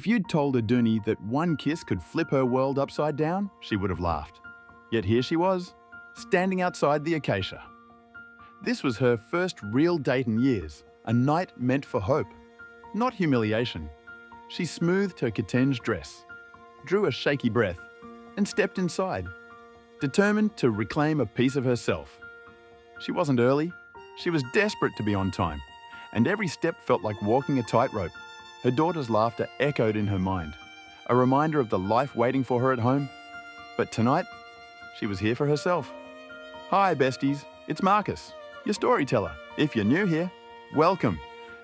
If you'd told Aduni that one kiss could flip her world upside down, she would have laughed. Yet here she was, standing outside the acacia. This was her first real date in years, a night meant for hope, not humiliation. She smoothed her kitenge dress, drew a shaky breath, and stepped inside, determined to reclaim a piece of herself. She wasn't early, she was desperate to be on time, and every step felt like walking a tightrope. Her daughter's laughter echoed in her mind, a reminder of the life waiting for her at home. But tonight, she was here for herself. Hi, besties, it's Marcus, your storyteller. If you're new here, welcome.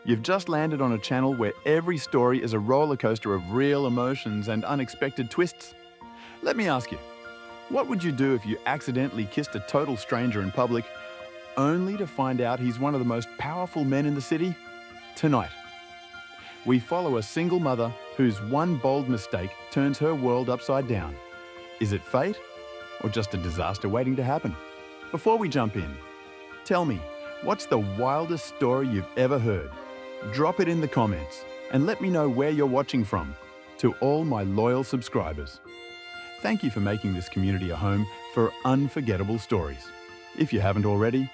You've just landed on a channel where every story is a roller coaster of real emotions and unexpected twists. Let me ask you, what would you do if you accidentally kissed a total stranger in public, only to find out he's one of the most powerful men in the city? Tonight, we follow a single mother whose one bold mistake turns her world upside down. Is it fate or just a disaster waiting to happen? Before we jump in, tell me, what's the wildest story you've ever heard? Drop it in the comments and let me know where you're watching from. To all my loyal subscribers, thank you for making this community a home for unforgettable stories. If you haven't already,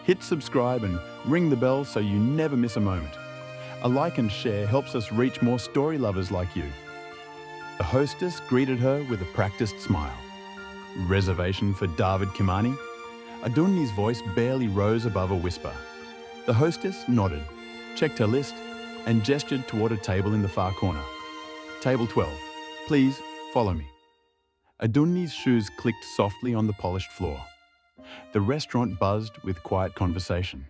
hit subscribe and ring the bell so you never miss a moment. A like and share helps us reach more story lovers like you. The hostess greeted her with a practiced smile. Reservation for David Kimani? Aduni's voice barely rose above a whisper. The hostess nodded, checked her list, and gestured toward a table in the far corner. Table 12, please follow me. Aduni's shoes clicked softly on the polished floor. The restaurant buzzed with quiet conversation,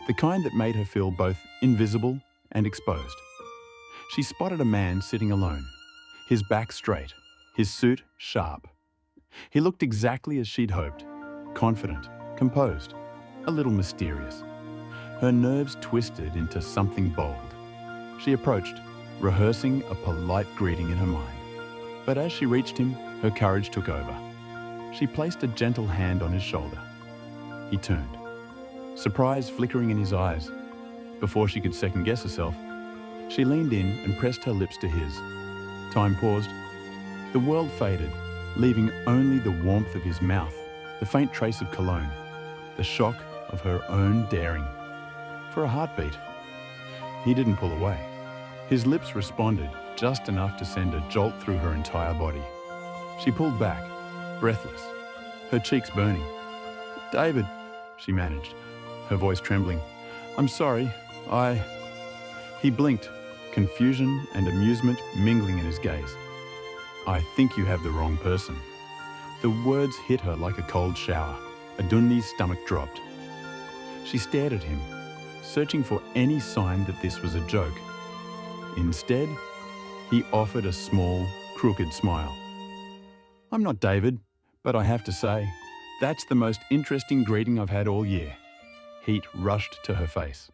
the kind that made her feel both invisible and exposed. She spotted a man sitting alone, his back straight, his suit sharp. He looked exactly as she'd hoped, confident, composed, a little mysterious. Her nerves twisted into something bold. She approached, rehearsing a polite greeting in her mind. But as she reached him, her courage took over. She placed a gentle hand on his shoulder. He turned, surprise flickering in his eyes. Before she could second-guess herself, she leaned in and pressed her lips to his. Time paused. The world faded, leaving only the warmth of his mouth, the faint trace of cologne, the shock of her own daring. For a heartbeat. He didn't pull away. His lips responded just enough to send a jolt through her entire body. She pulled back, breathless, her cheeks burning. "David," she managed, her voice trembling. "I'm sorry, He blinked, confusion and amusement mingling in his gaze. "I think you have the wrong person." The words hit her like a cold shower. Aduni's stomach dropped. She stared at him, searching for any sign that this was a joke. Instead, he offered a small, crooked smile. "I'm not David, but I have to say, that's the most interesting greeting I've had all year." Heat rushed to her face.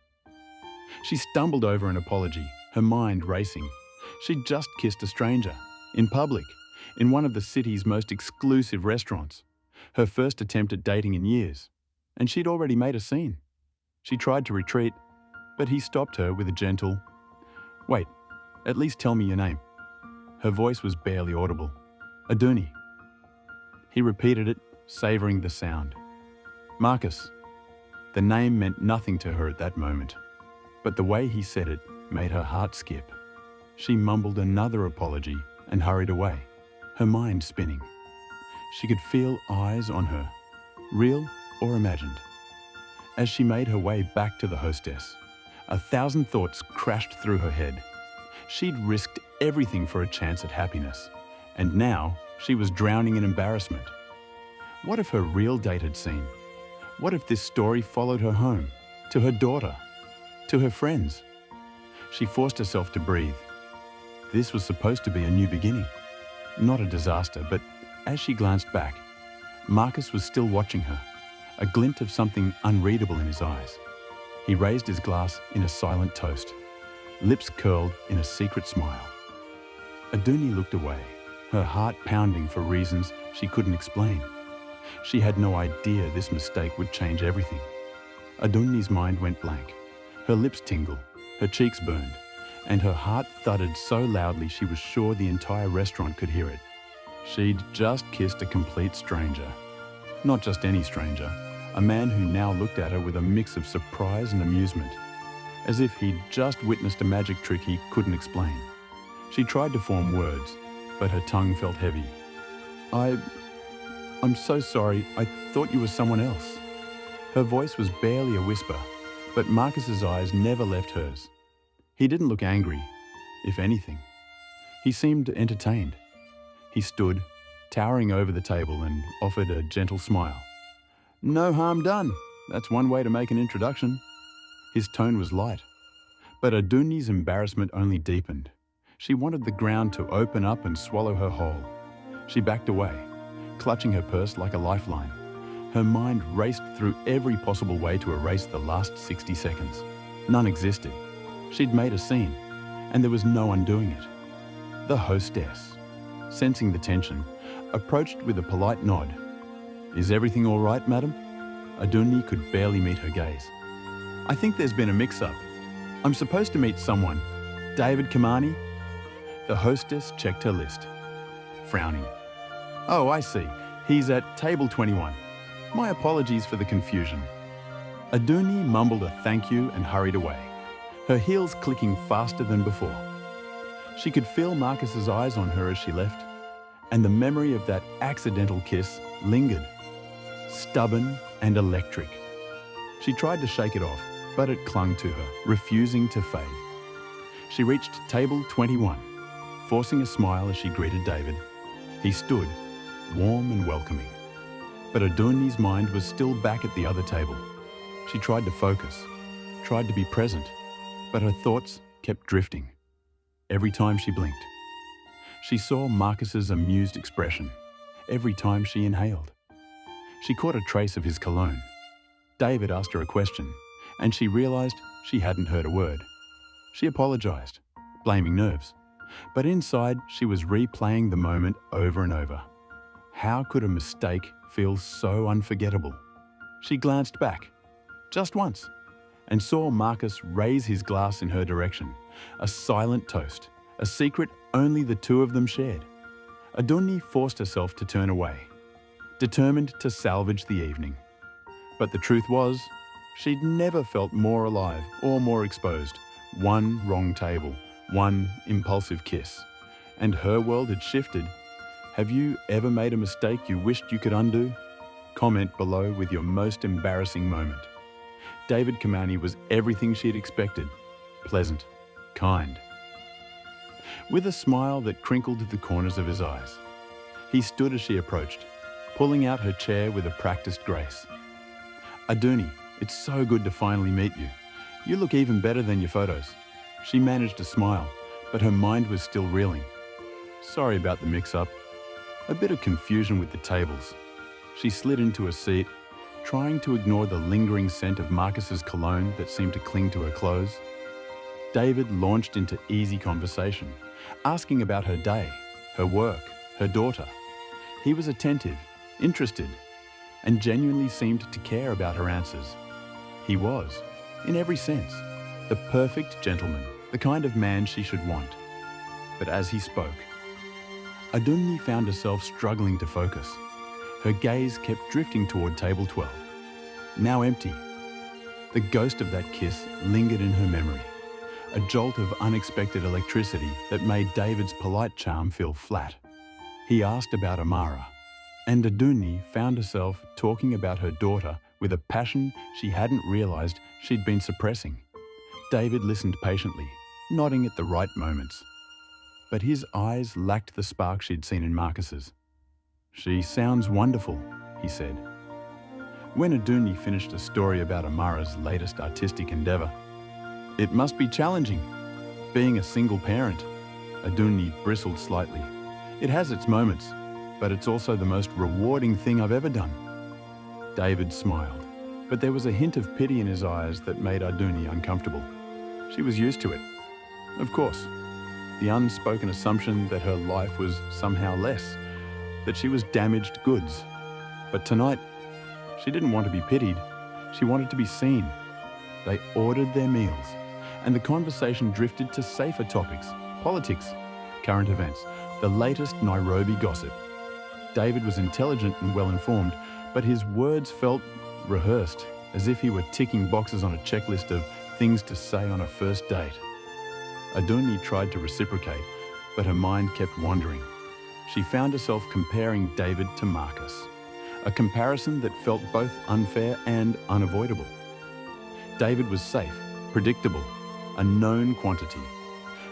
She stumbled over an apology, her mind racing. She'd just kissed a stranger, in public, in one of the city's most exclusive restaurants. Her first attempt at dating in years, and she'd already made a scene. She tried to retreat, but he stopped her with a gentle, "Wait, at least tell me your name." Her voice was barely audible. "Aduni." He repeated it, savoring the sound. "Marcus." The name meant nothing to her at that moment, but the way he said it made her heart skip. She mumbled another apology and hurried away, her mind spinning. She could feel eyes on her, real or imagined. As she made her way back to the hostess, 1,000 thoughts crashed through her head. She'd risked everything for a chance at happiness, and now she was drowning in embarrassment. What if her real date had seen? What if this story followed her home, to her daughter, to her friends? She forced herself to breathe. This was supposed to be a new beginning, not a disaster, but as she glanced back, Marcus was still watching her, a glint of something unreadable in his eyes. He raised his glass in a silent toast, lips curled in a secret smile. Aduni looked away, her heart pounding for reasons she couldn't explain. She had no idea this mistake would change everything. Aduni's mind went blank. Her lips tingled, her cheeks burned, and her heart thudded so loudly she was sure the entire restaurant could hear it. She'd just kissed a complete stranger. Not just any stranger, a man who now looked at her with a mix of surprise and amusement, as if he'd just witnessed a magic trick he couldn't explain. She tried to form words, but her tongue felt heavy. I'm so sorry, I thought you were someone else. Her voice was barely a whisper, but Marcus's eyes never left hers. He didn't look angry, if anything. He seemed entertained. He stood, towering over the table, and offered a gentle smile. No harm done. That's one way to make an introduction. His tone was light, but Aduni's embarrassment only deepened. She wanted the ground to open up and swallow her whole. She backed away, clutching her purse like a lifeline. Her mind raced through every possible way to erase the last 60 seconds. None existed. She'd made a scene, and there was no undoing it. The hostess, sensing the tension, approached with a polite nod. Is everything all right, madam? Aduni could barely meet her gaze. I think there's been a mix-up. I'm supposed to meet someone. David Kamani? The hostess checked her list, frowning. Oh, I see. He's at table 21. My apologies for the confusion. Aduni mumbled a thank you and hurried away, her heels clicking faster than before. She could feel Marcus's eyes on her as she left, and the memory of that accidental kiss lingered, stubborn and electric. She tried to shake it off, but it clung to her, refusing to fade. She reached table 21, forcing a smile as she greeted David. He stood, warm and welcoming. But Aduni's mind was still back at the other table. She tried to focus, tried to be present, but her thoughts kept drifting. Every time she blinked, she saw Marcus's amused expression. Every time she inhaled, she caught a trace of his cologne. David asked her a question, and she realized she hadn't heard a word. She apologized, blaming nerves. But inside, she was replaying the moment over and over. How could a mistake feel so unforgettable? She glanced back, just once, and saw Marcus raise his glass in her direction, a silent toast, a secret only the two of them shared. Aduni forced herself to turn away, determined to salvage the evening. But the truth was, she'd never felt more alive or more exposed. One wrong table, one impulsive kiss, and her world had shifted. Have you ever made a mistake you wished you could undo? Comment below with your most embarrassing moment. David Kamani was everything she'd expected. Pleasant, kind. With a smile that crinkled the corners of his eyes, he stood as she approached, pulling out her chair with a practiced grace. Aduni, it's so good to finally meet you. You look even better than your photos. She managed to smile, but her mind was still reeling. Sorry about the mix-up. A bit of confusion with the tables. She slid into a seat, trying to ignore the lingering scent of Marcus's cologne that seemed to cling to her clothes. David launched into easy conversation, asking about her day, her work, her daughter. He was attentive, interested, and genuinely seemed to care about her answers. He was, in every sense, the perfect gentleman, the kind of man she should want. But as he spoke, Aduni found herself struggling to focus. Her gaze kept drifting toward table 12, now empty. The ghost of that kiss lingered in her memory, a jolt of unexpected electricity that made David's polite charm feel flat. He asked about Amara, and Aduni found herself talking about her daughter with a passion she hadn't realized she'd been suppressing. David listened patiently, nodding at the right moments. But his eyes lacked the spark she'd seen in Marcus's. She sounds wonderful, he said. When Aduni finished a story about Amara's latest artistic endeavor, it must be challenging, being a single parent. Aduni bristled slightly. It has its moments, but it's also the most rewarding thing I've ever done. David smiled, but there was a hint of pity in his eyes that made Aduni uncomfortable. She was used to it. Of course, the unspoken assumption that her life was somehow less, that she was damaged goods. But tonight, she didn't want to be pitied. She wanted to be seen. They ordered their meals, and the conversation drifted to safer topics: politics, current events, the latest Nairobi gossip. David was intelligent and well-informed, but his words felt rehearsed, as if he were ticking boxes on a checklist of things to say on a first date. Aduni tried to reciprocate, but her mind kept wandering. She found herself comparing David to Marcus, a comparison that felt both unfair and unavoidable. David was safe, predictable, a known quantity.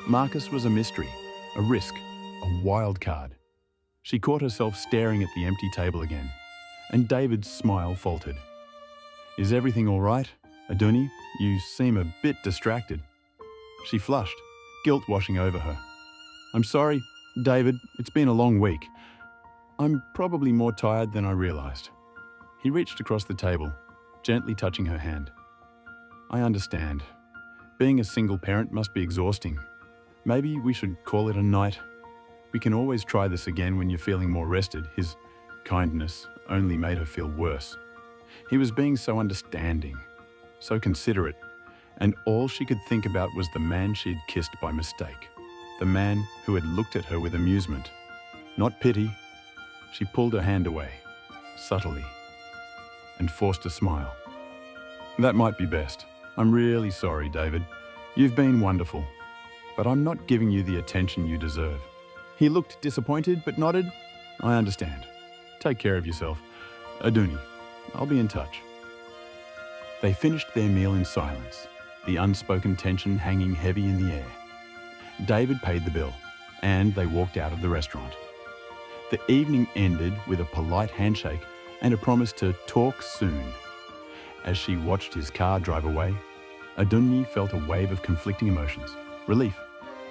Marcus was a mystery, a risk, a wild card. She caught herself staring at the empty table again, and David's smile faltered. "Is everything all right, Aduni? You seem a bit distracted." She flushed, guilt washing over her. "I'm sorry, David, it's been a long week. I'm probably more tired than I realized." He reached across the table, gently touching her hand. "I understand. Being a single parent must be exhausting. Maybe we should call it a night. We can always try this again when you're feeling more rested." His kindness only made her feel worse. He was being so understanding, so considerate, and all she could think about was the man she'd kissed by mistake. The man who had looked at her with amusement, not pity. She pulled her hand away, subtly, and forced a smile. "That might be best. I'm really sorry, David. You've been wonderful, but I'm not giving you the attention you deserve." He looked disappointed but nodded. "I understand. Take care of yourself. Aduni, I'll be in touch." They finished their meal in silence, the unspoken tension hanging heavy in the air. David paid the bill, and they walked out of the restaurant. The evening ended with a polite handshake and a promise to talk soon. As she watched his car drive away, Aduni felt a wave of conflicting emotions: relief,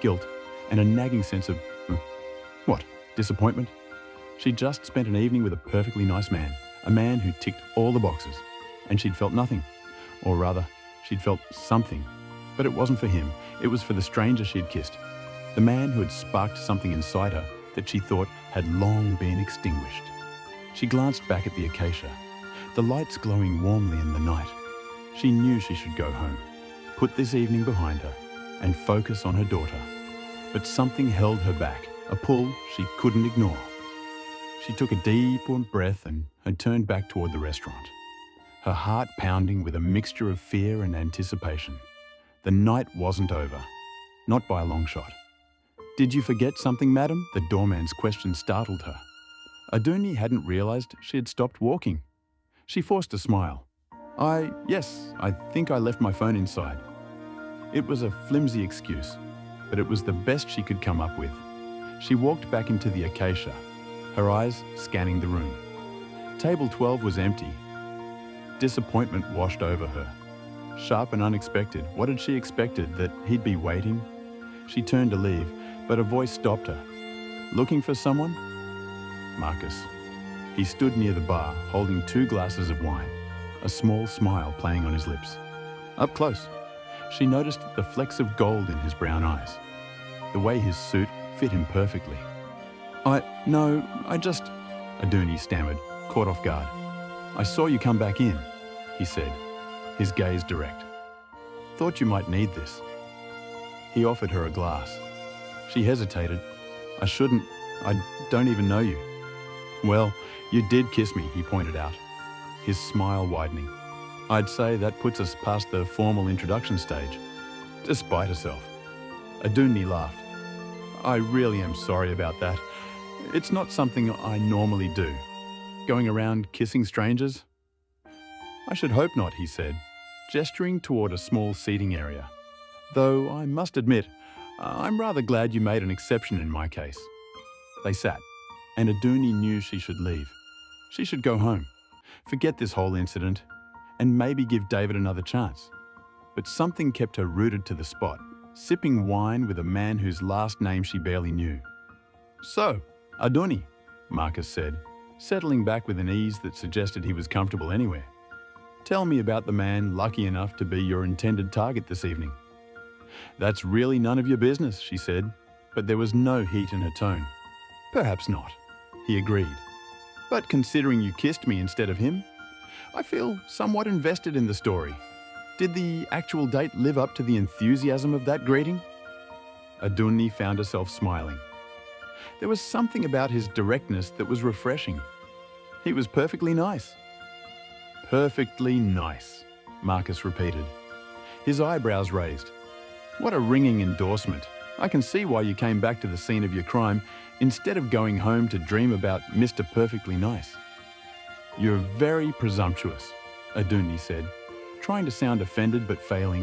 guilt, and a nagging sense of, disappointment. She'd just spent an evening with a perfectly nice man, a man who ticked all the boxes, and she'd felt nothing. Or rather, she'd felt something, but it wasn't for him. It was for the stranger she'd kissed, the man who had sparked something inside her that she thought had long been extinguished. She glanced back at the acacia, the lights glowing warmly in the night. She knew she should go home, put this evening behind her, and focus on her daughter. But something held her back, a pull she couldn't ignore. She took a deep breath and had turned back toward the restaurant, her heart pounding with a mixture of fear and anticipation. The night wasn't over, not by a long shot. "Did you forget something, madam?" The doorman's question startled her. Aduni hadn't realized she had stopped walking. She forced a smile. Yes, I think I left my phone inside." It was a flimsy excuse, but it was the best she could come up with. She walked back into the acacia, her eyes scanning the room. Table 12 was empty. Disappointment washed over her. Sharp and unexpected. What had she expected? That he'd be waiting? She turned to leave, but a voice stopped her. "Looking for someone?" Marcus. He stood near the bar, holding 2 glasses of wine, a small smile playing on his lips. Up close, she noticed the flecks of gold in his brown eyes, the way his suit fit him perfectly. No, I just..." Aduni stammered, caught off guard. "I saw you come back in," he said, his gaze direct. "Thought you might need this." He offered her a glass. She hesitated. I don't even know you." "Well, you did kiss me," he pointed out, his smile widening. "I'd say that puts us past the formal introduction stage." Despite herself, Aduni laughed. "I really am sorry about that. It's not something I normally do. Going around kissing strangers?" "I should hope not," he said, gesturing toward a small seating area. "Though I must admit, I'm rather glad you made an exception in my case." They sat, and Aduni knew she should leave. She should go home, forget this whole incident, and maybe give David another chance. But something kept her rooted to the spot, sipping wine with a man whose last name she barely knew. "So, Aduni," Marcus said, settling back with an ease that suggested he was comfortable anywhere. "Tell me about the man lucky enough to be your intended target this evening." "That's really none of your business," she said, but there was no heat in her tone. "Perhaps not," he agreed. "But considering you kissed me instead of him, I feel somewhat invested in the story. Did the actual date live up to the enthusiasm of that greeting? Adunni found herself smiling. There was something about his directness that was refreshing. He was perfectly nice. Perfectly nice, Marcus repeated, his eyebrows raised. What a ringing endorsement. I can see why you came back to the scene of your crime instead of going home to dream about Mr. Perfectly Nice. You're very presumptuous, Adunni said, trying to sound offended but failing.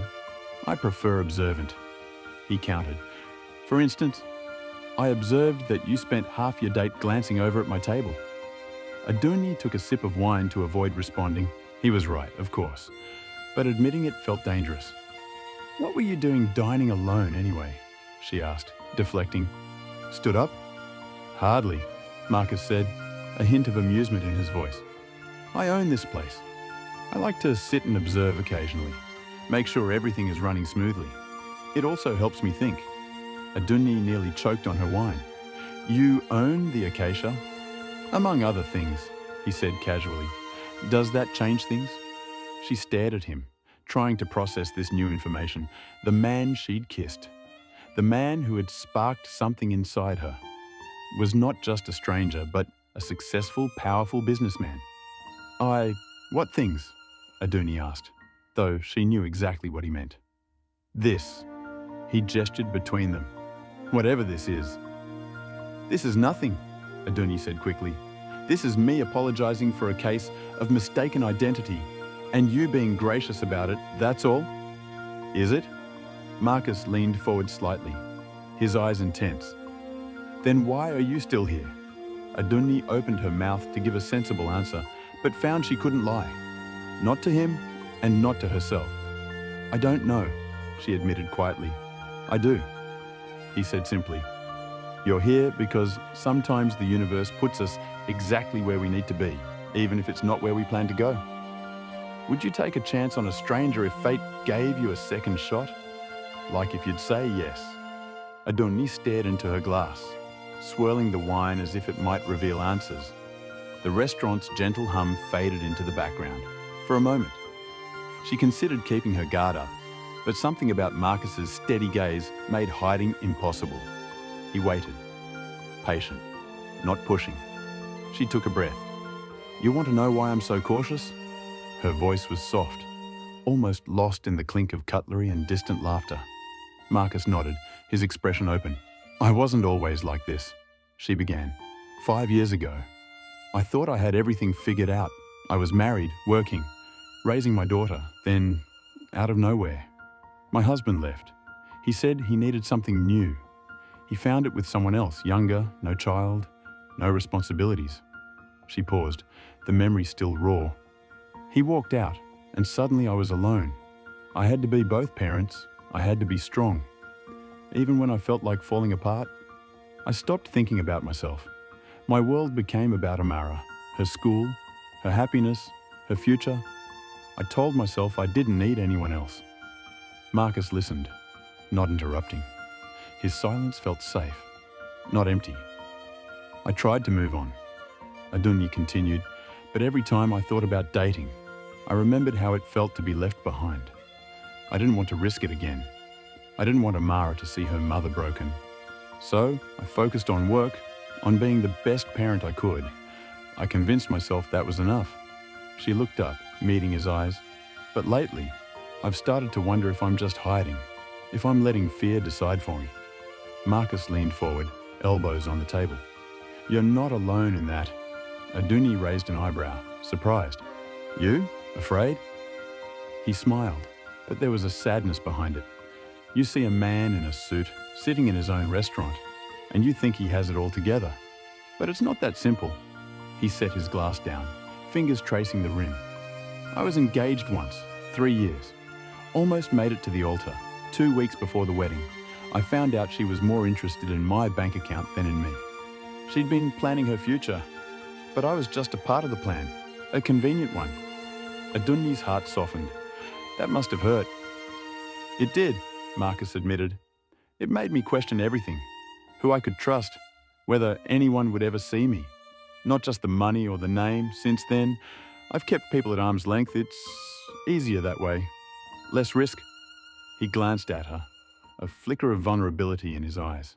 I prefer observant, he countered. For instance, I observed that you spent half your date glancing over at my table. Adunni took a sip of wine to avoid responding. He was right, of course, but admitting it felt dangerous. What were you doing dining alone anyway? She asked, deflecting. Stood up? Hardly, Marcus said, a hint of amusement in his voice. I own this place. I like to sit and observe occasionally, make sure everything is running smoothly. It also helps me think. Adunni nearly choked on her wine. You own the acacia? Among other things, he said casually. Does that change things? She stared at him, trying to process this new information. The man she'd kissed, the man who had sparked something inside her, was not just a stranger, but a successful, powerful businessman. What things? Adunni asked, though she knew exactly what he meant. This. He gestured between them. Whatever this is. This is nothing, Adunni said quickly. This is me apologizing for a case of mistaken identity, and you being gracious about it, that's all? Is it? Marcus leaned forward slightly, his eyes intense. Then why are you still here? Adunni opened her mouth to give a sensible answer, but found she couldn't lie. Not to him, and not to herself. I don't know, she admitted quietly. I do, he said simply. You're here because sometimes the universe puts us exactly where we need to be, even if it's not where we plan to go. Would you take a chance on a stranger if fate gave you a second shot? Like if you'd say yes. Adunni stared into her glass, swirling the wine as if it might reveal answers. The restaurant's gentle hum faded into the background. For a moment, she considered keeping her guard up, but something about Marcus's steady gaze made hiding impossible. He waited, patient, not pushing. She took a breath. You want to know why I'm so cautious? Her voice was soft, almost lost in the clink of cutlery and distant laughter. Marcus nodded, his expression open. I wasn't always like this, she began. 5 years ago, I thought I had everything figured out. I was married, working, raising my daughter. Then, out of nowhere, my husband left. He said he needed something new. He found it with someone else, younger, no child, no responsibilities. She paused, the memory still raw. He walked out, and suddenly I was alone. I had to be both parents. I had to be strong. Even when I felt like falling apart, I stopped thinking about myself. My world became about Amara, her school, her happiness, her future. I told myself I didn't need anyone else. Marcus listened, not interrupting. His silence felt safe, not empty. I tried to move on, Adunni continued, but every time I thought about dating, I remembered how it felt to be left behind. I didn't want to risk it again. I didn't want Amara to see her mother broken. So I focused on work, on being the best parent I could. I convinced myself that was enough. She looked up, meeting his eyes. But lately, I've started to wonder if I'm just hiding, if I'm letting fear decide for me. Marcus leaned forward, elbows on the table. You're not alone in that. Adunni raised an eyebrow, surprised. You? Afraid? He smiled, but there was a sadness behind it. You see a man in a suit, sitting in his own restaurant, and you think he has it all together. But it's not that simple. He set his glass down, fingers tracing the rim. I was engaged once, 3 years. Almost made it to the altar, 2 weeks before the wedding. I found out she was more interested in my bank account than in me. She'd been planning her future, but I was just a part of the plan, a convenient one. Adunni's heart softened. That must have hurt. It did, Marcus admitted. It made me question everything, who I could trust, whether anyone would ever see me. Not just the money or the name. Since then, I've kept people at arm's length. It's easier that way. less risk. He glanced at her, a flicker of vulnerability in his eyes.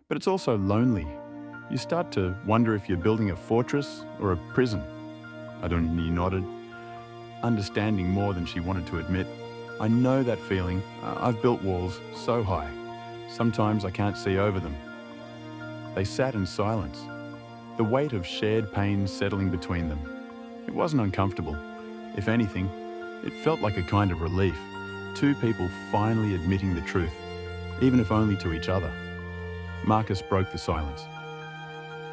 But it's also lonely. You start to wonder if you're building a fortress or a prison. Aduni nodded, understanding more than she wanted to admit. I know that feeling. I've built walls so high. Sometimes I can't see over them. They sat in silence, the weight of shared pain settling between them. It wasn't uncomfortable. If anything, it felt like a kind of relief. Two people finally admitting the truth, even if only to each other. Marcus broke the silence.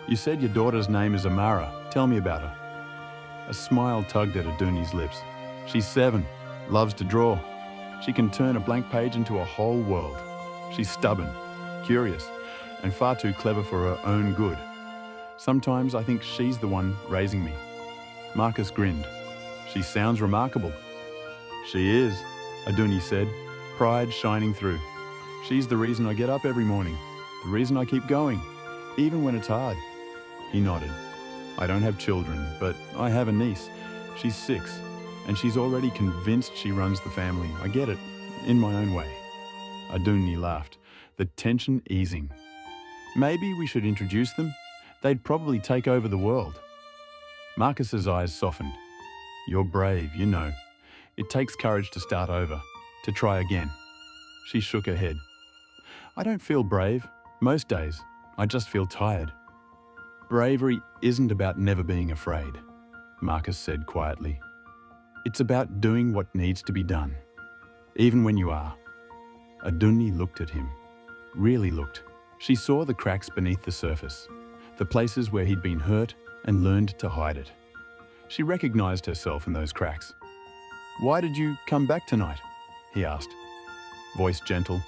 You said your daughter's name is Amara. Tell me about her. A smile tugged at Aduni's lips. She's 7, loves to draw. She can turn a blank page into a whole world. She's stubborn, curious, and far too clever for her own good. Sometimes I think she's the one raising me. Marcus grinned. She sounds remarkable. She is, Aduni said, pride shining through. She's the reason I get up every morning, the reason I keep going, even when it's hard. He nodded. I don't have children, but I have a niece. She's 6, and she's already convinced she runs the family. I get it, in my own way. Aduni laughed, the tension easing. Maybe we should introduce them? They'd probably take over the world. Marcus's eyes softened. You're brave, you know. It takes courage to start over, to try again. She shook her head. I don't feel brave. Most days, I just feel tired. Bravery isn't about never being afraid, Marcus said quietly. It's about doing what needs to be done, even when you are. Aduni looked at him. Really looked. She saw the cracks beneath the surface, the places where he'd been hurt and learned to hide it. She recognized herself in those cracks. Why did you come back tonight? He asked, voice gentle.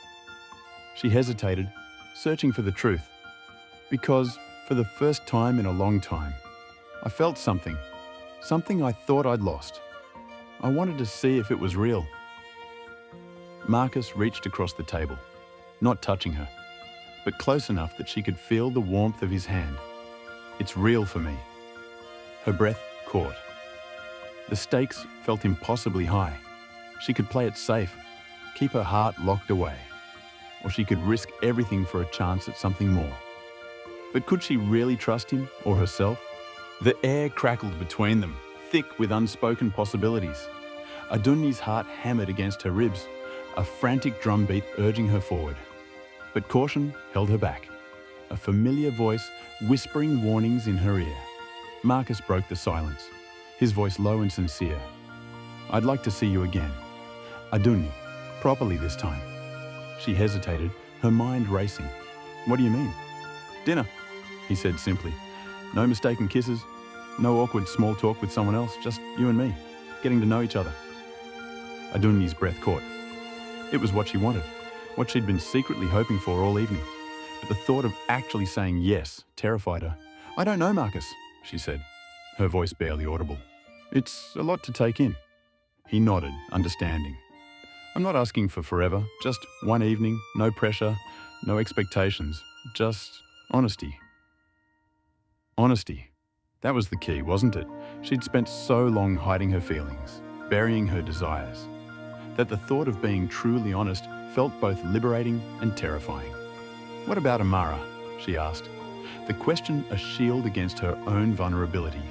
She hesitated, searching for the truth. Because, for the first time in a long time, I felt something I thought I'd lost. I wanted to see if it was real. Marcus reached across the table, not touching her, but close enough that she could feel the warmth of his hand. It's real for me. Her breath caught. The stakes felt impossibly high. She could play it safe, keep her heart locked away, or she could risk everything for a chance at something more. But could she really trust him or herself? The air crackled between them, thick with unspoken possibilities. Aduni's heart hammered against her ribs, a frantic drumbeat urging her forward. But caution held her back, a familiar voice whispering warnings in her ear. Marcus broke the silence, his voice low and sincere. I'd like to see you again. Aduni, properly this time. She hesitated, her mind racing. What do you mean? Dinner, he said simply. No mistaken kisses, no awkward small talk with someone else, just you and me, getting to know each other. Aduni's breath caught. It was what she wanted, what she'd been secretly hoping for all evening. But the thought of actually saying yes terrified her. I don't know, Marcus, she said, her voice barely audible. It's a lot to take in. He nodded, understanding. I'm not asking for forever, just one evening, no pressure, no expectations, just honesty. Honesty. That was the key, wasn't it? She'd spent so long hiding her feelings, burying her desires, that the thought of being truly honest felt both liberating and terrifying. What about Amara? She asked, the question a shield against her own vulnerability.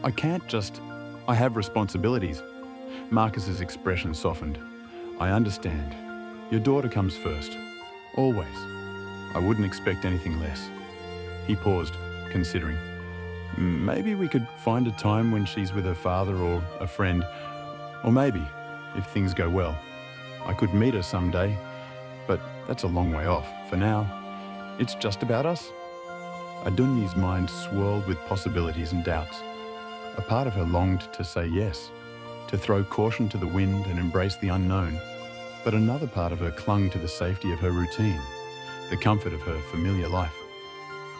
I have responsibilities. Marcus's expression softened. I understand. Your daughter comes first. Always. I wouldn't expect anything less. He paused, considering. Maybe we could find a time when she's with her father or a friend. Or maybe, if things go well, I could meet her someday. But that's a long way off. For now, it's just about us. Aduni's mind swirled with possibilities and doubts. A part of her longed to say yes, to throw caution to the wind and embrace the unknown. But another part of her clung to the safety of her routine, the comfort of her familiar life.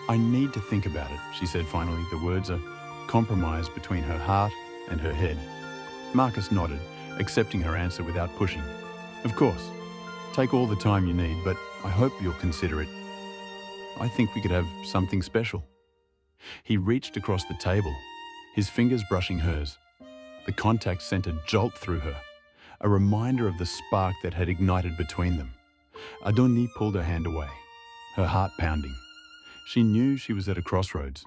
I need to think about it, she said finally, the words a compromise between her heart and her head. Marcus nodded, accepting her answer without pushing. Of course. Take all the time you need, but I hope you'll consider it. I think we could have something special. He reached across the table, his fingers brushing hers. The contact sent a jolt through her, a reminder of the spark that had ignited between them. Aduni pulled her hand away, her heart pounding. She knew she was at a crossroads.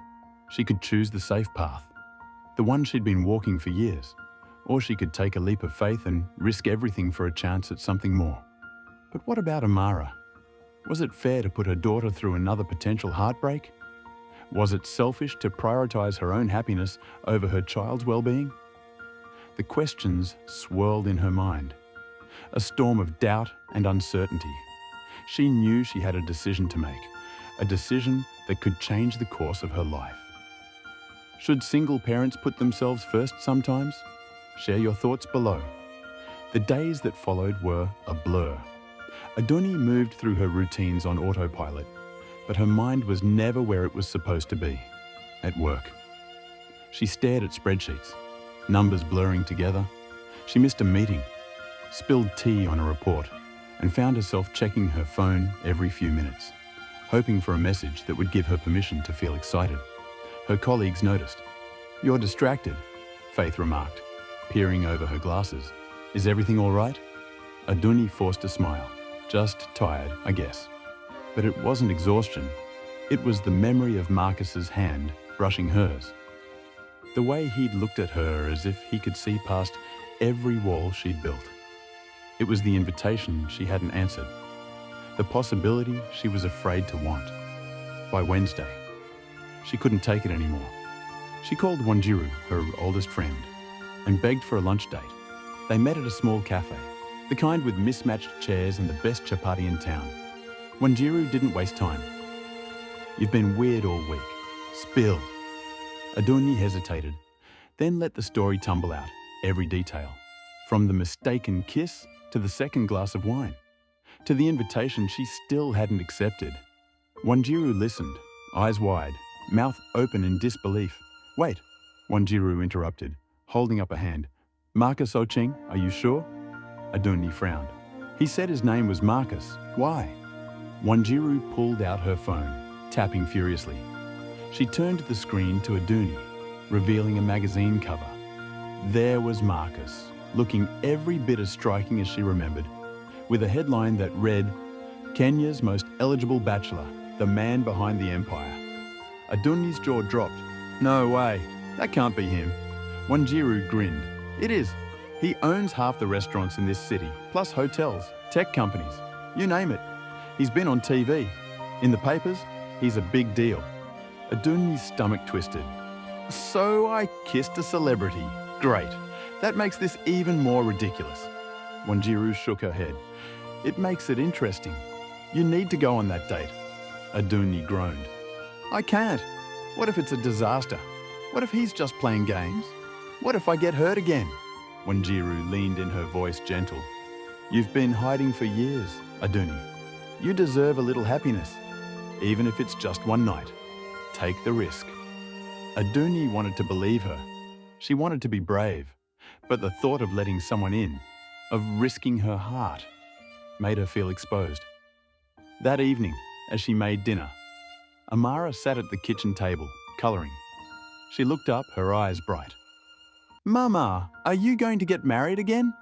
She could choose the safe path, the one she'd been walking for years, or she could take a leap of faith and risk everything for a chance at something more. But what about Amara? Was it fair to put her daughter through another potential heartbreak? Was it selfish to prioritize her own happiness over her child's well-being? The questions swirled in her mind, a storm of doubt and uncertainty. She knew she had a decision to make, a decision that could change the course of her life. Should single parents put themselves first sometimes? Share your thoughts below. The days that followed were a blur. Aduni moved through her routines on autopilot, but her mind was never where it was supposed to be, at work. She stared at spreadsheets, numbers blurring together. She missed a meeting, spilled tea on a report, and found herself checking her phone every few minutes, hoping for a message that would give her permission to feel excited. Her colleagues noticed. "You're distracted," Faith remarked, peering over her glasses. "Is everything all right?" Aduni forced a smile. "Just tired, I guess." But it wasn't exhaustion. It was the memory of Marcus's hand brushing hers. The way he'd looked at her as if he could see past every wall she'd built. It was the invitation she hadn't answered, the possibility she was afraid to want. By Wednesday, she couldn't take it anymore. She called Wanjiru, her oldest friend, and begged for a lunch date. They met at a small cafe, the kind with mismatched chairs and the best chapati in town. Wanjiru didn't waste time. "You've been weird all week. Spill." Aduni hesitated, then let the story tumble out, every detail. From the mistaken kiss to the second glass of wine, to the invitation she still hadn't accepted. Wanjiru listened, eyes wide, mouth open in disbelief. "Wait," Wanjiru interrupted, holding up a hand. "Marcus Oching, are you sure?" Aduni frowned. "He said his name was Marcus. Why?" Wanjiru pulled out her phone, tapping furiously. She turned the screen to Aduni, revealing a magazine cover. There was Marcus, looking every bit as striking as she remembered, with a headline that read, "Kenya's most eligible bachelor, the man behind the empire." Aduni's jaw dropped. "No way, that can't be him." Wanjiru grinned. "It is. He owns half the restaurants in this city, plus hotels, tech companies, you name it. He's been on TV. In the papers, he's a big deal." Aduni's stomach twisted. "So I kissed a celebrity. Great. That makes this even more ridiculous." Wanjiru shook her head. "It makes it interesting. You need to go on that date." Aduni groaned. "I can't. What if it's a disaster? What if he's just playing games? What if I get hurt again?" Wanjiru leaned in, her voice gentle. "You've been hiding for years, Aduni. You deserve a little happiness, even if it's just one night. Take the risk." Aduni wanted to believe her. She wanted to be brave, but the thought of letting someone in, of risking her heart, made her feel exposed. That evening, as she made dinner, Amara sat at the kitchen table, colouring. She looked up, her eyes bright. "Mama, are you going to get married again?"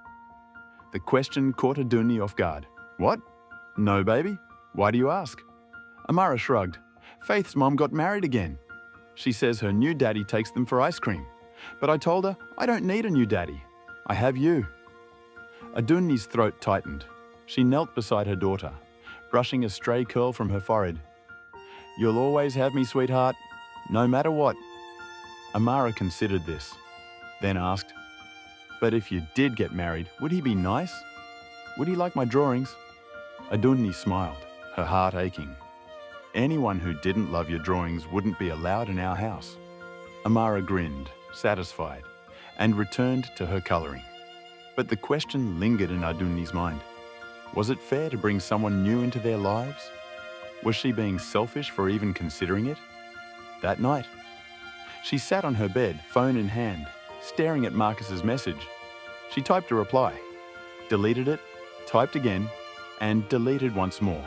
The question caught Aduni off guard. "What? No, baby. Why do you ask?" Amara shrugged. "Faith's mom got married again. She says her new daddy takes them for ice cream. But I told her, I don't need a new daddy. I have you." Aduni's throat tightened. She knelt beside her daughter, brushing a stray curl from her forehead. "You'll always have me, sweetheart, no matter what." Amara considered this, then asked, "But if you did get married, would he be nice? Would he like my drawings?" Aduni smiled, her heart aching. "Anyone who didn't love your drawings wouldn't be allowed in our house." Amara grinned, satisfied, and returned to her colouring. But the question lingered in Aduni's mind. Was it fair to bring someone new into their lives? Was she being selfish for even considering it? That night, she sat on her bed, phone in hand, staring at Marcus's message. She typed a reply, deleted it, typed again, and deleted once more.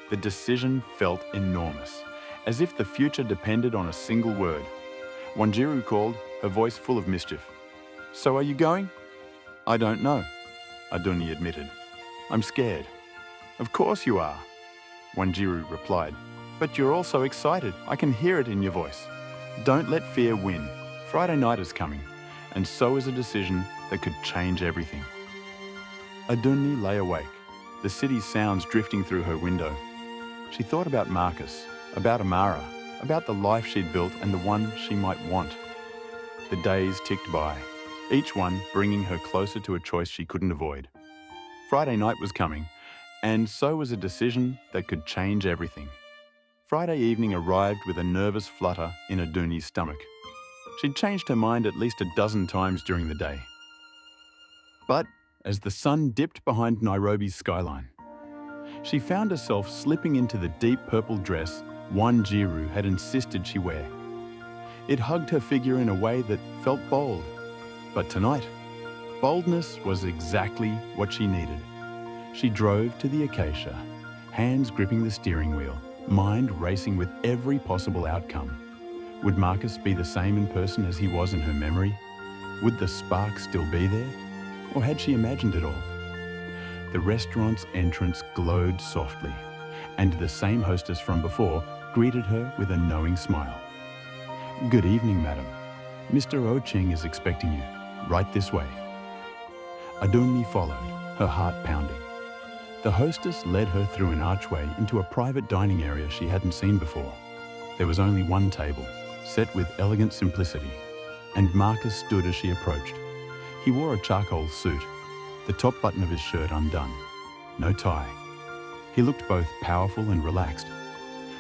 The decision felt enormous, as if the future depended on a single word. Wanjiru called, her voice full of mischief. "So are you going?" "I don't know." Aduni admitted. I'm scared. Of course you are, Wanjiru replied. But you're also excited. I can hear it in your voice. Don't let fear win. Friday night is coming, and so is a decision that could change everything. Aduni lay awake, the city's sounds drifting through her window. She thought about Marcus, about Amara, about the life she'd built and the one she might want. The days ticked by, each one bringing her closer to a choice she couldn't avoid. Friday night was coming, and so was a decision that could change everything. Friday evening arrived with a nervous flutter in Aduni's stomach. She'd changed her mind at least a dozen times during the day. But as the sun dipped behind Nairobi's skyline, she found herself slipping into the deep purple dress Wanjiru had insisted she wear. It hugged her figure in a way that felt bold. But tonight, boldness was exactly what she needed. She drove to the Acacia, hands gripping the steering wheel, mind racing with every possible outcome. Would Marcus be the same in person as he was in her memory? Would the spark still be there? Or had she imagined it all? The restaurant's entrance glowed softly, and the same hostess from before greeted her with a knowing smile. Good evening, madam. Mr. Oching is expecting you. Right this way. Aduni followed, her heart pounding. The hostess led her through an archway into a private dining area she hadn't seen before. There was only one table, set with elegant simplicity, and Marcus stood as she approached. He wore a charcoal suit, the top button of his shirt undone, no tie. He looked both powerful and relaxed,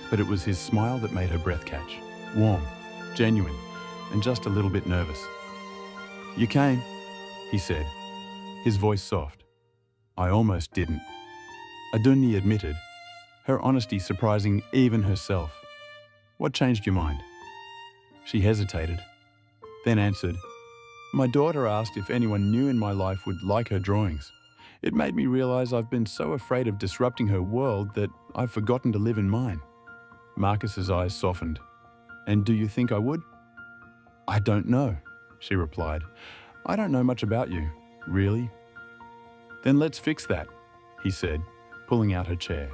but it was his smile that made her breath catch, warm, genuine, and just a little bit nervous. You came, he said, his voice soft. I almost didn't. Aduni admitted, her honesty surprising even herself. What changed your mind? She hesitated, then answered, My daughter asked if anyone new in my life would like her drawings. It made me realize I've been so afraid of disrupting her world that I've forgotten to live in mine. Marcus's eyes softened. And do you think I would? I don't know, she replied. I don't know much about you, really. Then let's fix that, he said, pulling out her chair.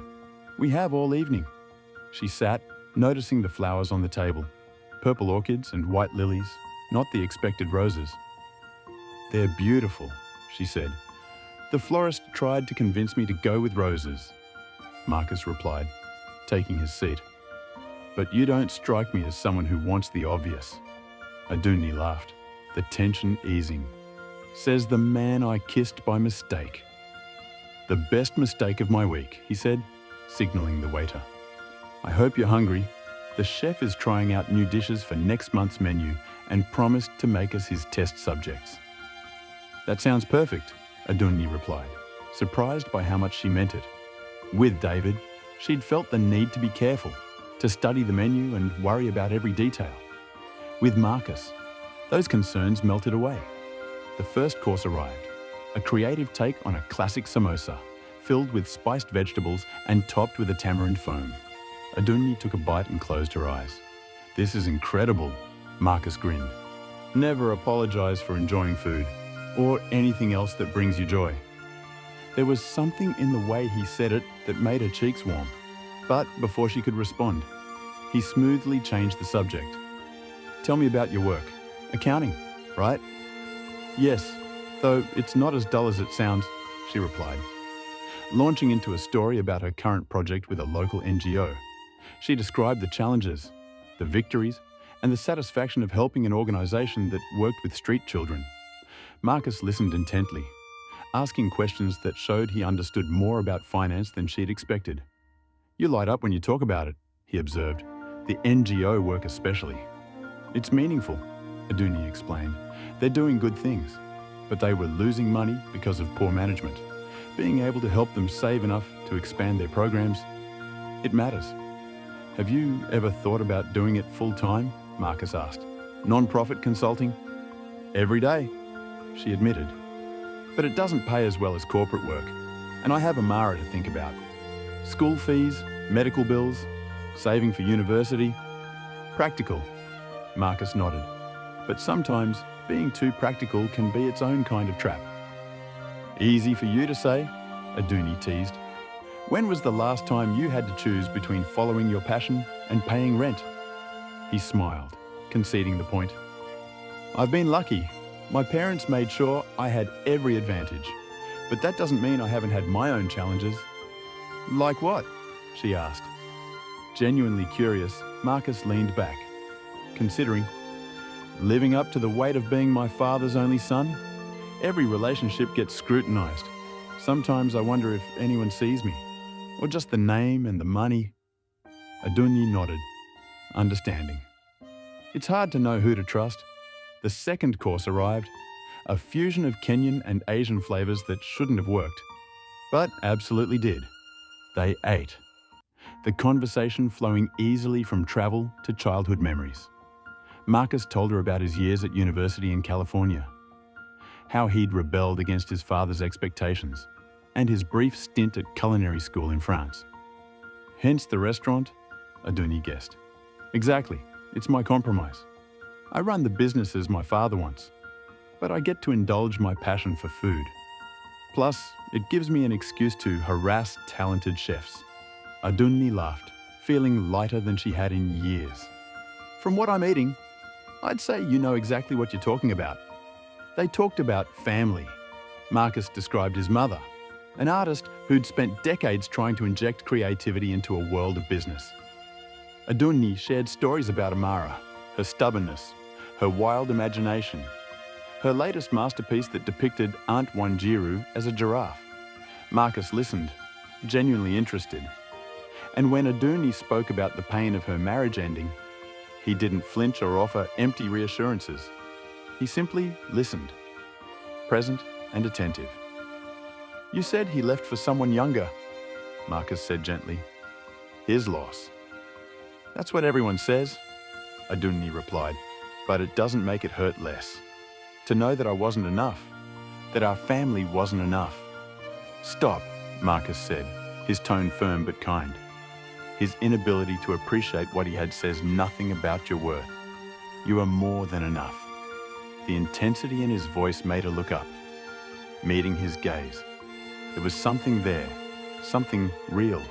We have all evening. She sat, noticing the flowers on the table. Purple orchids and white lilies, not the expected roses. They're beautiful, she said. The florist tried to convince me to go with roses, Marcus replied, taking his seat. But you don't strike me as someone who wants the obvious. Aduni laughed, the tension easing. Says the man I kissed by mistake. The best mistake of my week, he said, signaling the waiter. I hope you're hungry. The chef is trying out new dishes for next month's menu and promised to make us his test subjects. That sounds perfect, Aduni replied, surprised by how much she meant it. With David, she'd felt the need to be careful, to study the menu and worry about every detail. With Marcus, those concerns melted away. The first course arrived, a creative take on a classic samosa, filled with spiced vegetables and topped with a tamarind foam. Aduni took a bite and closed her eyes. This is incredible, Marcus grinned. Never apologize for enjoying food, or anything else that brings you joy. There was something in the way he said it that made her cheeks warm. But before she could respond, he smoothly changed the subject. Tell me about your work. Accounting, right? Yes, though it's not as dull as it sounds, she replied, launching into a story about her current project with a local NGO. She described the challenges, the victories, and the satisfaction of helping an organisation that worked with street children. Marcus listened intently, asking questions that showed he understood more about finance than she'd expected. You light up when you talk about it, he observed, the NGO work especially. It's meaningful, Aduni explained. They're doing good things, but they were losing money because of poor management. Being able to help them save enough to expand their programs, it matters. Have you ever thought about doing it full-time? Marcus asked. Non-profit consulting? Every day, she admitted. But it doesn't pay as well as corporate work, and I have Amara to think about. School fees, medical bills, saving for university. Practical, Marcus nodded. But sometimes being too practical can be its own kind of trap. Easy for you to say, Aduni teased. When was the last time you had to choose between following your passion and paying rent? He smiled, conceding the point. I've been lucky. My parents made sure I had every advantage. But that doesn't mean I haven't had my own challenges. Like what? She asked. Genuinely curious, Marcus leaned back, considering. Living up to the weight of being my father's only son? Every relationship gets scrutinized. Sometimes I wonder if anyone sees me, or just the name and the money. Adunyi nodded, understanding. It's hard to know who to trust. The second course arrived, a fusion of Kenyan and Asian flavors that shouldn't have worked, but absolutely did. They ate. The conversation flowing easily from travel to childhood memories. Marcus told her about his years at university in California, how he'd rebelled against his father's expectations, and his brief stint at culinary school in France. Hence the restaurant, Aduni guessed. Exactly, it's my compromise. I run the business as my father wants, but I get to indulge my passion for food. Plus, it gives me an excuse to harass talented chefs. Aduni laughed, feeling lighter than she had in years. From what I'm eating, I'd say you know exactly what you're talking about. They talked about family. Marcus described his mother, an artist who'd spent decades trying to inject creativity into a world of business. Aduni shared stories about Amara, her stubbornness, her wild imagination, her latest masterpiece that depicted Aunt Wanjiru as a giraffe. Marcus listened, genuinely interested. And when Aduni spoke about the pain of her marriage ending, he didn't flinch or offer empty reassurances. He simply listened, present and attentive. You said he left for someone younger, Marcus said gently. His loss. That's what everyone says, Aduni replied, but it doesn't make it hurt less. To know that I wasn't enough, that our family wasn't enough. Stop, Marcus said, his tone firm but kind. His inability to appreciate what he had says nothing about your worth. You are more than enough. The intensity in his voice made her look up, meeting his gaze. There was something there, something real,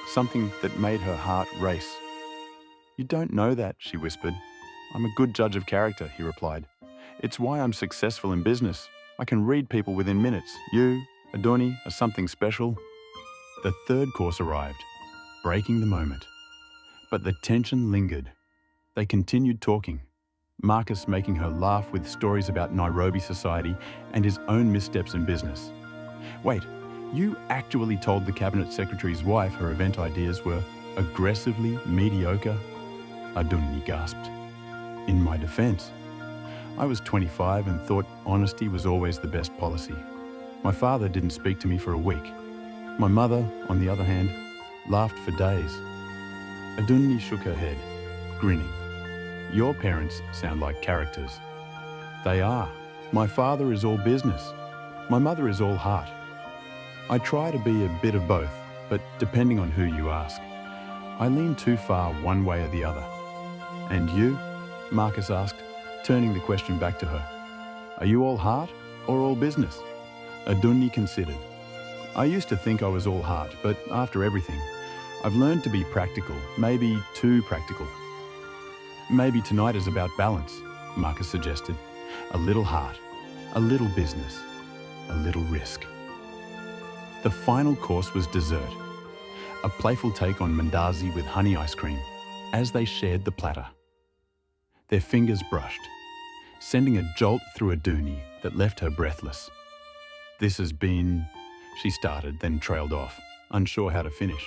something that made her heart race. You don't know that, she whispered. I'm a good judge of character, he replied. It's why I'm successful in business. I can read people within minutes. You, Aduni, are something special. The third course arrived, breaking the moment. But the tension lingered. They continued talking, Marcus making her laugh with stories about Nairobi society and his own missteps in business. Wait, you actually told the cabinet secretary's wife her event ideas were aggressively mediocre? Aduni gasped. In my defense, I was 25 and thought honesty was always the best policy. My father didn't speak to me for a week. My mother, on the other hand, laughed for days. Aduni shook her head, grinning. Your parents sound like characters. They are. My father is all business. My mother is all heart. I try to be a bit of both, but depending on who you ask, I lean too far one way or the other. And you? Marcus asked, turning the question back to her. Are you all heart or all business? Aduni considered. I used to think I was all heart, but after everything, I've learned to be practical, maybe too practical. Maybe tonight is about balance, Marcus suggested. A little heart, a little business, a little risk. The final course was dessert, a playful take on mandazi with honey ice cream as they shared the platter. Their fingers brushed, sending a jolt through Aduni that left her breathless. This has been, she started, then trailed off, unsure how to finish.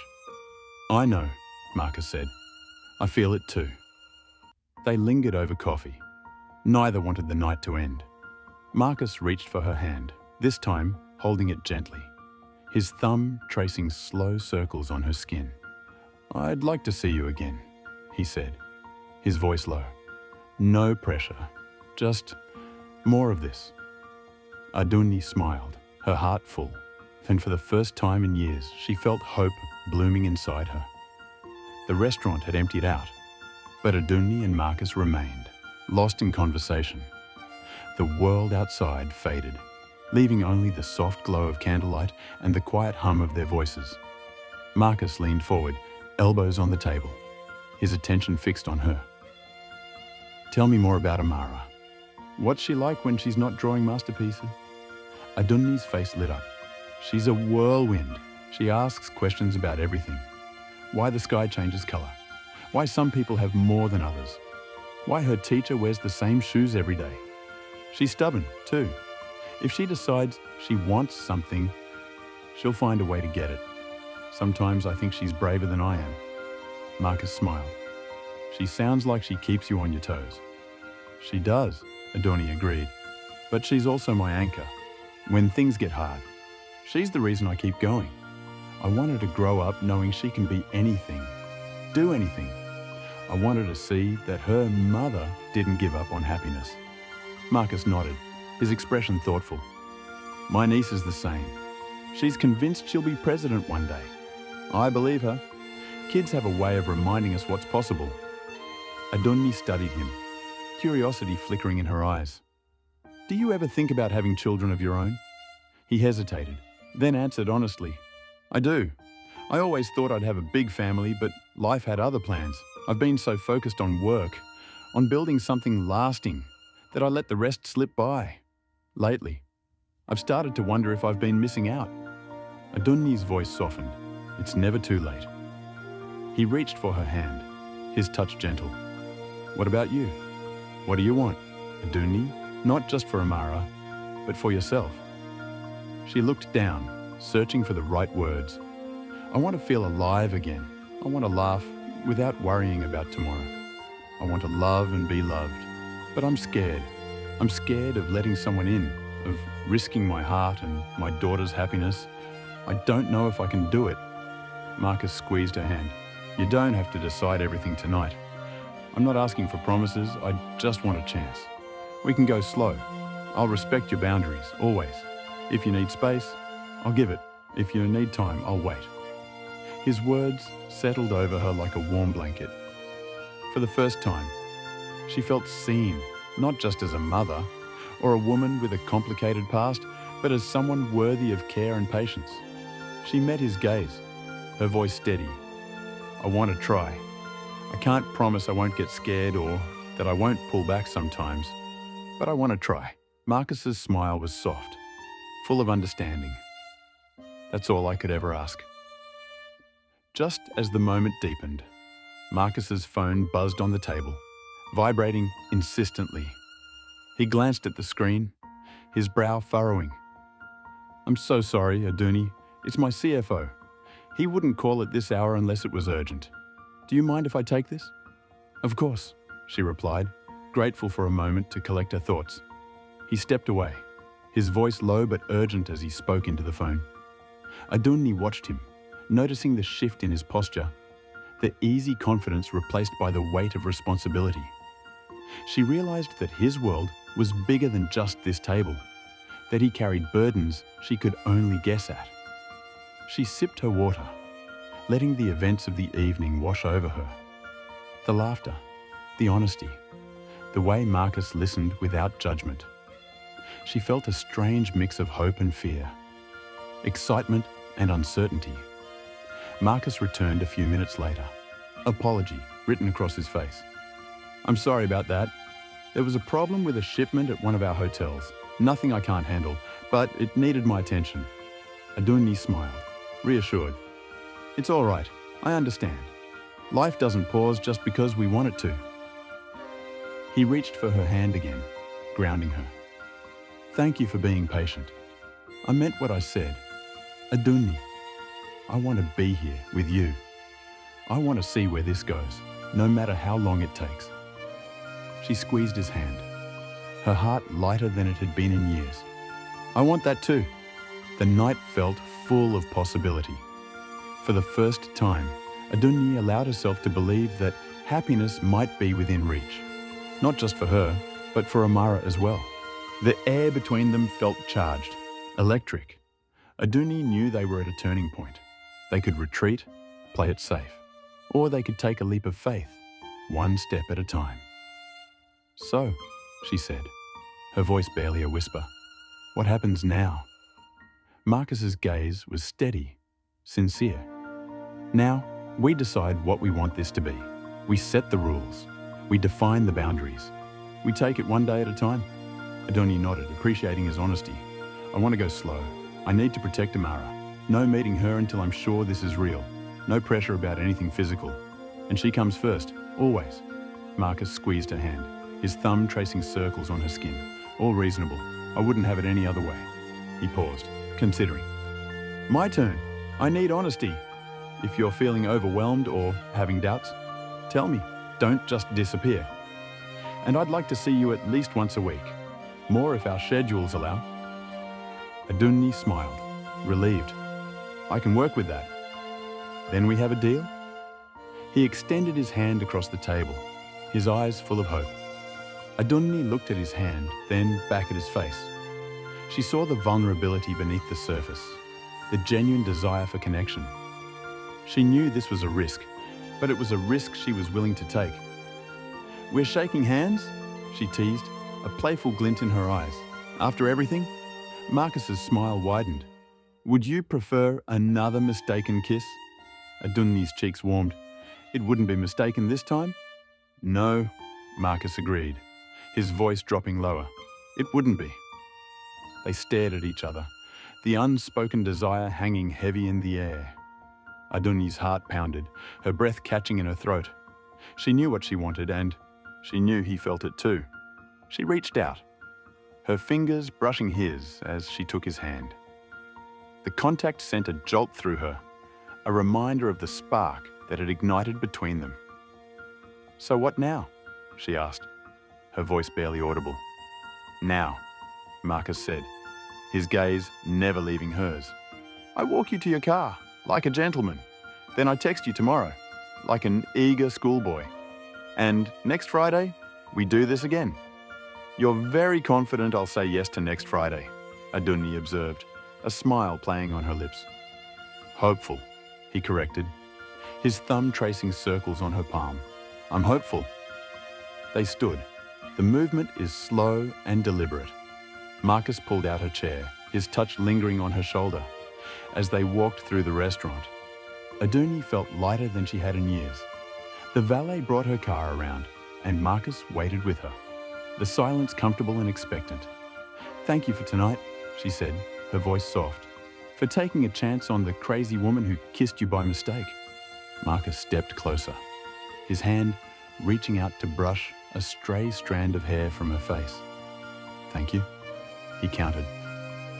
I know, Marcus said. I feel it too. They lingered over coffee. Neither wanted the night to end. Marcus reached for her hand, this time holding it gently, his thumb tracing slow circles on her skin. I'd like to see you again, he said, his voice low. No pressure, just more of this. Aduni smiled, her heart full. Then for the first time in years, she felt hope blooming inside her. The restaurant had emptied out, but Aduni and Marcus remained, lost in conversation. The world outside faded, leaving only the soft glow of candlelight and the quiet hum of their voices. Marcus leaned forward, elbows on the table, his attention fixed on her. "Tell me more about Amara. What's she like when she's not drawing masterpieces?" Adunni's face lit up. "She's a whirlwind. She asks questions about everything. Why the sky changes color. Why some people have more than others. Why her teacher wears the same shoes every day. She's stubborn, too. If she decides she wants something, she'll find a way to get it. Sometimes I think she's braver than I am." Marcus smiled. "She sounds like she keeps you on your toes." "She does," Adunni agreed. "But she's also my anchor. When things get hard, she's the reason I keep going. I want her to grow up knowing she can be anything, do anything. I want her to see that her mother didn't give up on happiness." Marcus nodded, his expression thoughtful. "My niece is the same. She's convinced she'll be president one day. I believe her. Kids have a way of reminding us what's possible." Adunni studied him, curiosity flickering in her eyes. "Do you ever think about having children of your own?" He hesitated, then answered honestly. "I do. I always thought I'd have a big family, but life had other plans. I've been so focused on work, on building something lasting, that I let the rest slip by. Lately, I've started to wonder if I've been missing out." Adunni's voice softened. "It's never too late." He reached for her hand, his touch gentle. "What about you? What do you want, Adunni? Not just for Amara, but for yourself." She looked down, searching for the right words. "I want to feel alive again. I want to laugh without worrying about tomorrow. I want to love and be loved. But I'm scared. I'm scared of letting someone in, of risking my heart and my daughter's happiness. I don't know if I can do it." Marcus squeezed her hand. "You don't have to decide everything tonight. I'm not asking for promises, I just want a chance. We can go slow. I'll respect your boundaries, always. If you need space, I'll give it. If you need time, I'll wait." His words settled over her like a warm blanket. For the first time, she felt seen, not just as a mother or a woman with a complicated past, but as someone worthy of care and patience. She met his gaze, her voice steady. "I want to try. I can't promise I won't get scared or that I won't pull back sometimes, but I want to try." Marcus's smile was soft, full of understanding. "That's all I could ever ask." Just as the moment deepened, Marcus's phone buzzed on the table, vibrating insistently. He glanced at the screen, his brow furrowing. "I'm so sorry, Adunni. It's my CFO. He wouldn't call at this hour unless it was urgent. Do you mind if I take this?" "Of course," she replied, grateful for a moment to collect her thoughts. He stepped away, his voice low but urgent as he spoke into the phone. Adunni watched him, noticing the shift in his posture, the easy confidence replaced by the weight of responsibility. She realized that his world was bigger than just this table, that he carried burdens she could only guess at. She sipped her water, letting the events of the evening wash over her. The laughter, the honesty, the way Marcus listened without judgment. She felt a strange mix of hope and fear, excitement and uncertainty. Marcus returned a few minutes later, apology written across his face. "I'm sorry about that. There was a problem with a shipment at one of our hotels. Nothing I can't handle, but it needed my attention." Adunni smiled, reassured. "It's all right. I understand. Life doesn't pause just because we want it to." He reached for her hand again, grounding her. "Thank you for being patient. I meant what I said. Adunni, I want to be here with you. I want to see where this goes, no matter how long it takes." She squeezed his hand, her heart lighter than it had been in years. "I want that too." The night felt full of possibility. For the first time, Adunni allowed herself to believe that happiness might be within reach. Not just for her, but for Amara as well. The air between them felt charged, electric. Adunni knew they were at a turning point. They could retreat, play it safe, or they could take a leap of faith, one step at a time. "So," she said, her voice barely a whisper, What happens now? Marcus's gaze was steady, sincere. Now, we decide what we want this to be. We set the rules. We define the boundaries. We take it one day at a time. Adoni nodded, appreciating his honesty. I want to go slow. I need to protect Amara. No meeting her until I'm sure this is real. No pressure about anything physical. And she comes first, always. Marcus squeezed her hand, his thumb tracing circles on her skin. All reasonable. I wouldn't have it any other way. He paused, considering. My turn. I need honesty. If you're feeling overwhelmed or having doubts, tell me. Don't just disappear. And I'd like to see you at least once a week. More if our schedules allow. Adunni smiled, relieved. I can work with that. Then we have a deal? He extended his hand across the table, his eyes full of hope. Adunni looked at his hand, then back at his face. She saw the vulnerability beneath the surface, the genuine desire for connection. She knew this was a risk, but it was a risk she was willing to take. We're shaking hands? She teased, a playful glint in her eyes. After everything? Marcus's smile widened. Would you prefer another mistaken kiss? Adunni's cheeks warmed. It wouldn't be mistaken this time? No, Marcus agreed, his voice dropping lower. It wouldn't be. They stared at each other, the unspoken desire hanging heavy in the air. Adunni's heart pounded, her breath catching in her throat. She knew what she wanted, and she knew he felt it too. She reached out, her fingers brushing his as she took his hand. The contact sent a jolt through her, a reminder of the spark that had ignited between them. So what now? She asked, her voice barely audible. Now, Marcus said, his gaze never leaving hers. I walk you to your car, like a gentleman. Then I text you tomorrow, like an eager schoolboy. And next Friday, we do this again. You're very confident I'll say yes to next Friday, Adunni observed, a smile playing on her lips. Hopeful, he corrected, his thumb tracing circles on her palm. I'm hopeful. They stood. The movement is slow and deliberate. Marcus pulled out her chair, his touch lingering on her shoulder. As they walked through the restaurant, Adunni felt lighter than she had in years. The valet brought her car around, and Marcus waited with her, the silence comfortable and expectant. Thank you for tonight, she said, her voice soft, for taking a chance on the crazy woman who kissed you by mistake. Marcus stepped closer, his hand reaching out to brush a stray strand of hair from her face. Thank you, he countered,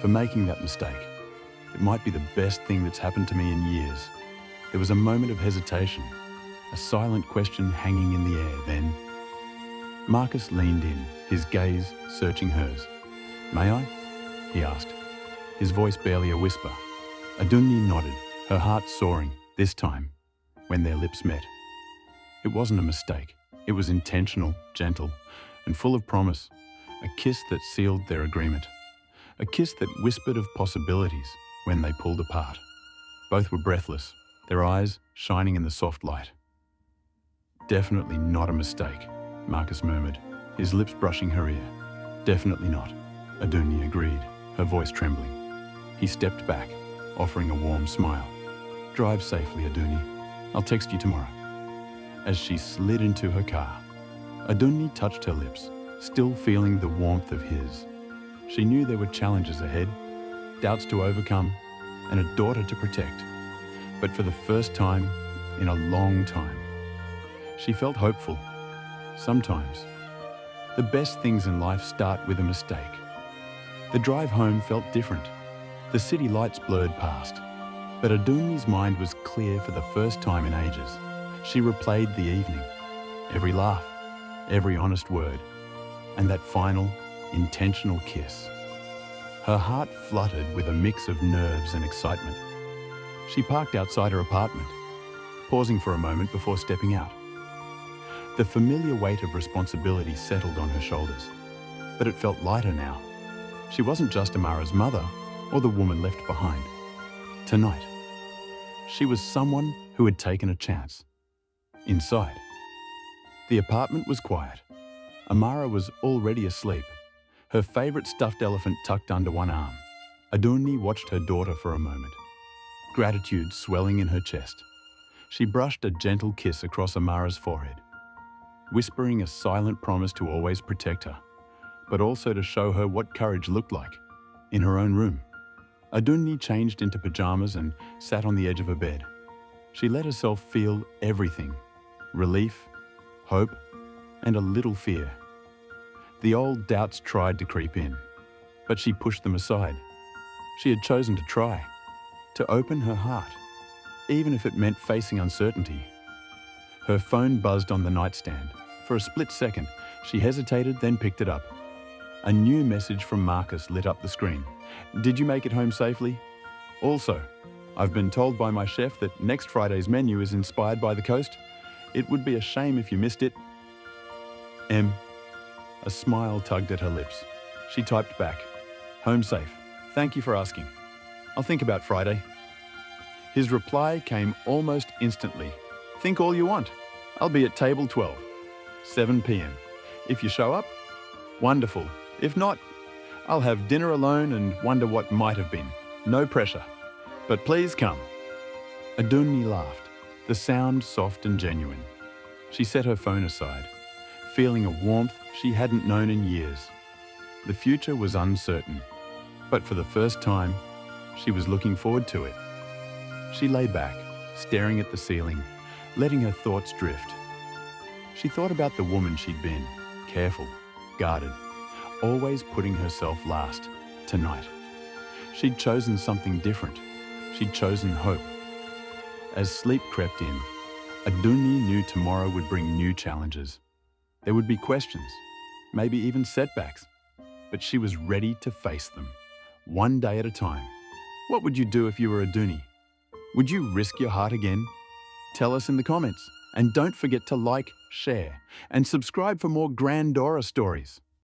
for making that mistake. It might be the best thing that's happened to me in years. There was a moment of hesitation, a silent question hanging in the air. Then Marcus leaned in, his gaze searching hers. May I? He asked, his voice barely a whisper. Adunni nodded, her heart soaring, this time, when their lips met. It wasn't a mistake. It was intentional, gentle, and full of promise. A kiss that sealed their agreement. A kiss that whispered of possibilities when they pulled apart. Both were breathless, their eyes shining in the soft light. Definitely not a mistake, Marcus murmured, his lips brushing her ear. Definitely not, Adunni agreed, her voice trembling. He stepped back, offering a warm smile. Drive safely, Adunni. I'll text you tomorrow. As she slid into her car, Adunni touched her lips, still feeling the warmth of his. She knew there were challenges ahead, doubts to overcome, and a daughter to protect. But for the first time in a long time, she felt hopeful. Sometimes, the best things in life start with a mistake. The drive home felt different. The city lights blurred past, but Adunni's mind was clear for the first time in ages. She replayed the evening, every laugh, every honest word, and that final, intentional kiss. Her heart fluttered with a mix of nerves and excitement. She parked outside her apartment, pausing for a moment before stepping out. The familiar weight of responsibility settled on her shoulders, but it felt lighter now. She wasn't just Amara's mother or the woman left behind. Tonight, she was someone who had taken a chance. Inside, the apartment was quiet. Amara was already asleep, her favourite stuffed elephant tucked under one arm. Adunni watched her daughter for a moment, gratitude swelling in her chest. She brushed a gentle kiss across Amara's forehead, whispering a silent promise to always protect her, but also to show her what courage looked like in her own room. Adunni changed into pajamas and sat on the edge of her bed. She let herself feel everything: relief, hope, and a little fear. The old doubts tried to creep in, but she pushed them aside. She had chosen to try, to open her heart, even if it meant facing uncertainty. Her phone buzzed on the nightstand. For a split second, she hesitated, then picked it up. A new message from Marcus lit up the screen. "Did you make it home safely? Also, I've been told by my chef that next Friday's menu is inspired by the coast. It would be a shame if you missed it. M." A smile tugged at her lips. She typed back, "Home safe. Thank you for asking. I'll think about Friday." His reply came almost instantly. "Think all you want. I'll be at table 12, 7 p.m. If you show up, wonderful. If not, I'll have dinner alone and wonder what might have been. No pressure. But please come." Adunni laughed, the sound soft and genuine. She set her phone aside, feeling a warmth she hadn't known in years. The future was uncertain, but for the first time, she was looking forward to it. She lay back, staring at the ceiling, letting her thoughts drift. She thought about the woman she'd been, careful, guarded, always putting herself last. Tonight, she'd chosen something different. She'd chosen hope. As sleep crept in, Adunni knew tomorrow would bring new challenges. There would be questions, maybe even setbacks, but she was ready to face them, one day at a time. What would you do if you were Adunni? Would you risk your heart again? Tell us in the comments, and don't forget to like, share, and subscribe for more Grandora stories.